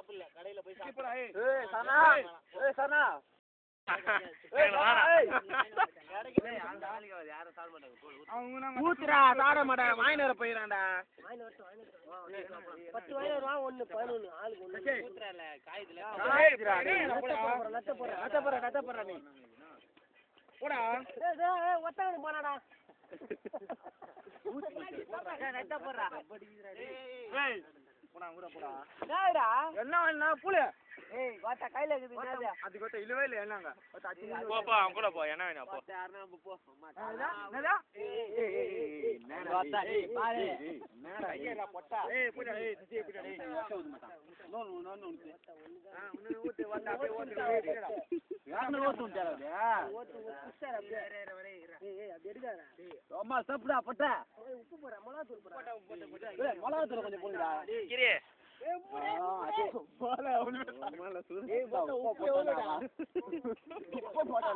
சாப்பிடல கடையில போய் சாப்பிடா. ஏய் சனா ஏய் சனா ஊத்துறா சாட மாட்டாங்க வாங்கி வர போயிடறான்டா. 10 வாங்கி வருவா 1 11 ஆளுக்கு 1 ஊத்துறல காய்துல நத்த போறா நீ போடா. ஏய் ஒத்தங்க போனாடா நத்த போறா. ஏய் போடா ஊர போடா. டேய்டா என்ன புளி. ஏய் வாட்ட கையில இருக்குது என்னது அது கொட்ட இல்லவே இல்ல என்னங்க போப்பா அவன் கூட போ என்ன வேணும் போ யாரனா போ என்னடா ஏய் வாட்ட ஏய் பாரு என்னடா ஐயா பொட்டா ஏய் போடா ஏய் திஜே போடா ஏய் நோ உன்ன ஊத்து வாட்ட அப்படியே ஓடுடா யாரன ஓட்டுடா ஓட்டு குஸ்டர் அப்படியே ஏய் அது எடுடா அம்மா சாப்பிடா பொட்டா உப்பு போற மிளகாய் தூள் போற ஏய் மிளகாய் தூள் கொஞ்சம் போடுடா கிரே போல அவனே மேல சுடு ஏய் உப்பு போடா உப்பு போடா